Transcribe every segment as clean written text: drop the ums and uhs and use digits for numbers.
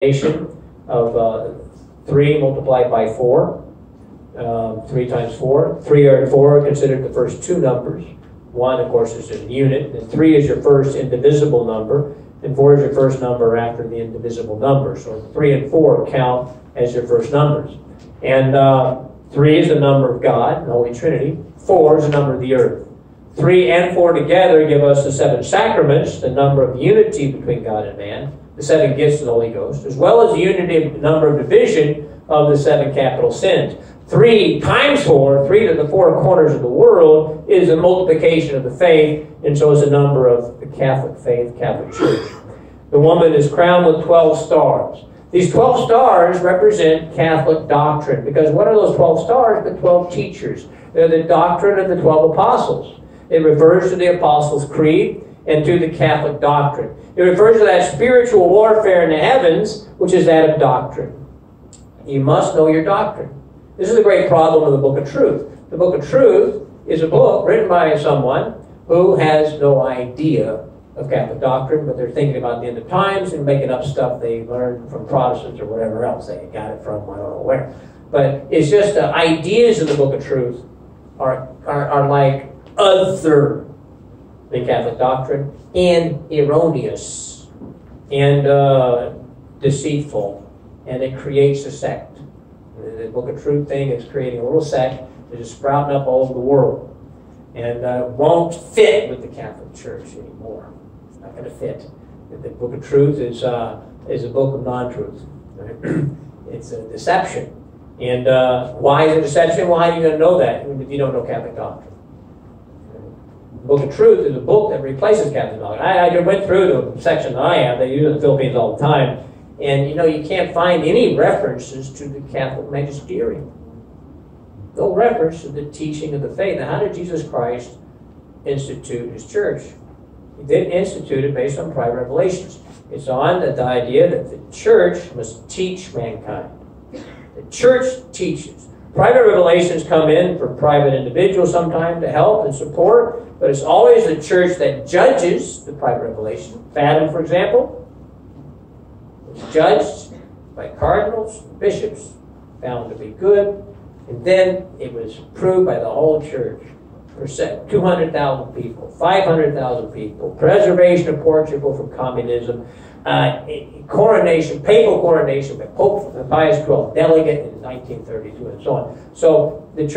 of 3 multiplied by 4. 3 times 4. 3 and 4 are considered the first 2 numbers. 1, of course, is a unit. And 3 is your first indivisible number. And 4 is your first number after the indivisible number. So 3 and 4 count as your first numbers. And 3 is the number of God, the Holy Trinity. 4 is the number of the earth. 3 and 4 together give us the 7 sacraments, the number of unity between God and man, the 7 gifts of the Holy Ghost, as well as the unity number of division of the 7 capital sins. 3 times 4, 3 to the 4 corners of the world, is a multiplication of the faith, and so is the number of the Catholic faith, Catholic Church. The woman is crowned with 12 stars. These 12 stars represent Catholic doctrine, because what are those 12 stars but 12 teachers? They're the doctrine of the 12 apostles. It refers to the Apostles' Creed and to the Catholic doctrine. It refers to that spiritual warfare in the heavens, which is that of doctrine. You must know your doctrine. This is a great problem of the Book of Truth. The Book of Truth is a book written by someone who has no idea of Catholic doctrine, but they're thinking about the end of times and making up stuff they learned from Protestants or whatever else they got it from, I don't know where. But it's just the ideas in the Book of Truth are like other than Catholic doctrine, and erroneous, and deceitful, and it creates a sect. The Book of Truth thing is creating a little sect that is sprouting up all over the world, and won't fit with the Catholic Church anymore. It's not going to fit. The Book of Truth is a book of non-truth. It's a deception. And why is it deception? Well, how are you going to know that if you don't know Catholic doctrine? The Book of Truth is a book that replaces Catholic doctrine. I went through the section that I have. They use it in the Philippines all the time. And, you can't find any references to the Catholic magisterium. No reference to the teaching of the faith. Now, how did Jesus Christ institute his church? He didn't institute it based on private revelations. It's on the idea that the church must teach mankind. The church teaches. Private revelations come in for private individuals sometimes to help and support, but it's always the church that judges the private revelation. Fathom, for example, was judged by cardinals, bishops, found to be good, and then it was approved by the whole church for 200,000 people, 500,000 people, preservation of Portugal from communism, coronation, papal coronation by Pope Pius XII, delegate in 1932, and so on. So the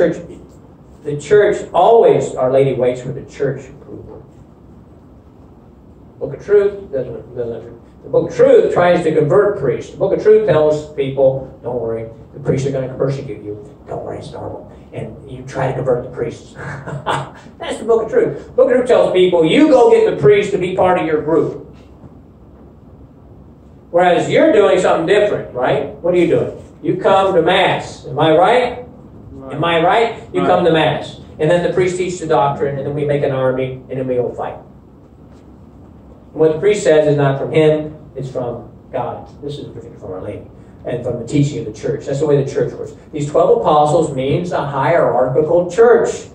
church always, Our Lady waits for the church approval. Book of Truth doesn't. The Book of Truth tries to convert priests. The Book of Truth tells people, don't worry, the priests are going to persecute you. Don't worry, it's normal. And you try to convert the priests. That's the Book of Truth. The Book of Truth tells people, you go get the priest to be part of your group. Whereas you're doing something different, right? What are you doing? You come to Mass. Am I right? Am I right? You come to Mass. And then the priest teaches the doctrine, and then we make an army, and then we go fight. What the priest says is not from him, it's from God. This is particularly from Our Lady, and from the teaching of the church. That's the way the church works. These 12 apostles means a hierarchical church.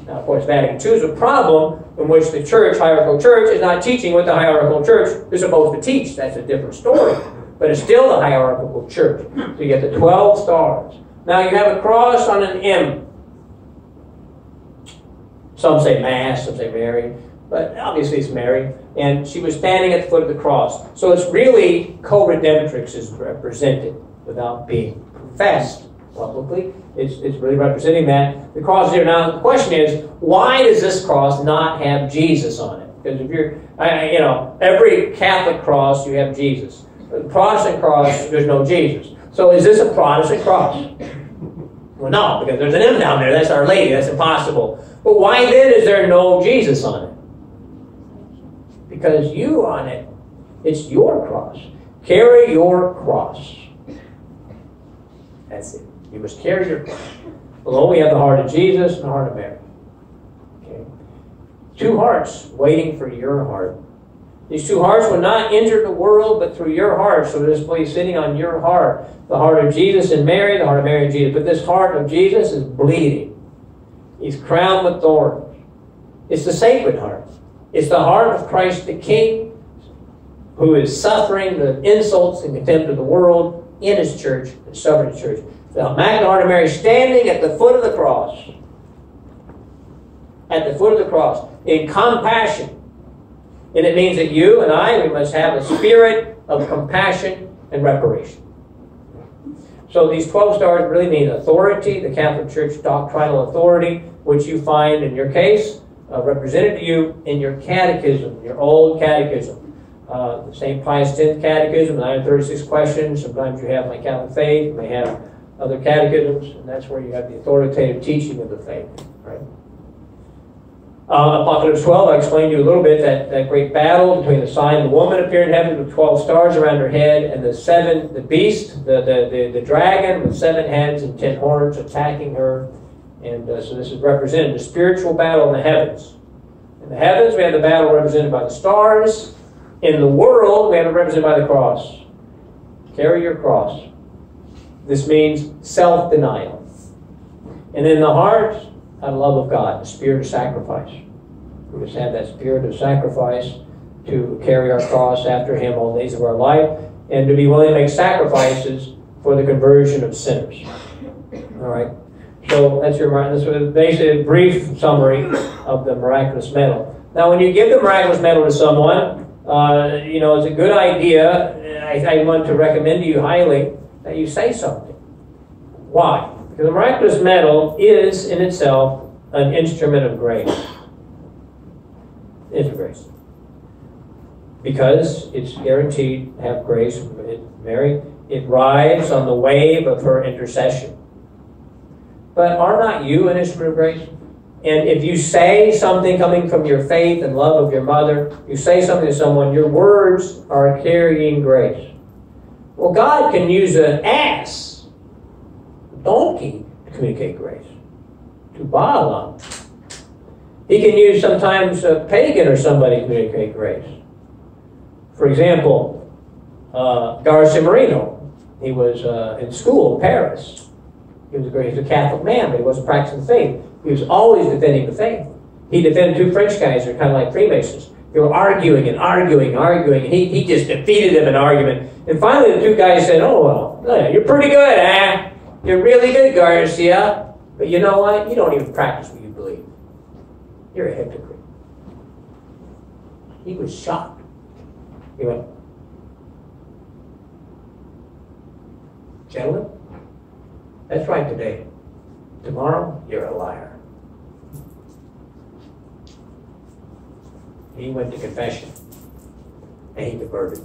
Now, of course, Vatican II is a problem in which the church, hierarchical church, is not teaching what the hierarchical church is supposed to teach. That's a different story. But it's still the hierarchical church. So you get the 12 stars. Now you have a cross on an M. Some say Mass, some say Mary. But obviously it's Mary. And she was standing at the foot of the cross. So it's really co-redemptrix is represented without being professed publicly. It's really representing that. The cross is here. Now the question is, why does this cross not have Jesus on it? Because if you're, every Catholic cross you have Jesus. The Protestant cross, there's no Jesus. So is this a Protestant cross? Well, no, because there's an M down there. That's Our Lady. That's impossible. But why then is there no Jesus on it? Because you on it, it's your cross. Carry your cross. That's it. You must carry your cross. Below we have the heart of Jesus and the heart of Mary. Okay. 2 hearts waiting for your heart. These 2 hearts will not enter the world, but through your heart. So this place sitting on your heart. The heart of Jesus and Mary, the heart of Mary and Jesus. But this heart of Jesus is bleeding. He's crowned with thorns. It's the sacred heart. It's the heart of Christ the King. who is suffering the insults and contempt of the world in his church, and suffering his church. The Immaculate Heart of Mary standing at the foot of the cross. At the foot of the cross. In compassion. And it means that you and I, we must have a spirit of compassion and reparation. So these 12 stars really mean authority, the Catholic Church doctrinal authority, which you find in your case, represented to you in your catechism, your old catechism. The St. Pius X catechism, 936 questions. Sometimes you have My Catholic Faith, you may have other catechisms, and that's where you have the authoritative teaching of the faith. Right? Apocalypse 12, I explained to you a little bit that great battle between the sign and the woman appeared in heaven with 12 stars around her head, and the beast, the dragon with 7 heads and 10 horns attacking her. And so this is represented the spiritual battle in the heavens. In the heavens, we have the battle represented by the stars. In the world, we have it represented by the cross. Carry your cross. This means self-denial. And in the heart, the love of God, the spirit of sacrifice. We must have that spirit of sacrifice to carry our cross after Him all the days of our life, and to be willing to make sacrifices for the conversion of sinners. All right. So that's basically a brief summary of the miraculous medal. Now, when you give the miraculous medal to someone, it's a good idea. I want to recommend to you highly that you say something. Why? Because the miraculous medal is in itself an instrument of grace. It's grace. Because it's guaranteed to have grace from Mary. It rides on the wave of her intercession. But are not you an instrument of grace? And if you say something coming from your faith and love of your mother, you say something to someone, your words are carrying grace. Well, God can use an ass, a donkey, to communicate grace. To Balaam. He can use sometimes a pagan or somebody to communicate grace. For example, Garcia Marino. He was in school in Paris. He was a Catholic man, but he wasn't practicing the faith. He was always defending the faith. He defended 2 French guys who were kind of like Freemasons. They were arguing and arguing, and he just defeated them in argument. And finally the 2 guys said, "Oh, well, you're pretty good, huh? You're really good, Garcia. But you know what? You don't even practice what you believe. You're a hypocrite." He was shocked. He went, "Gentlemen, that's right today. Tomorrow, you're a liar." He went to confession, and he converted.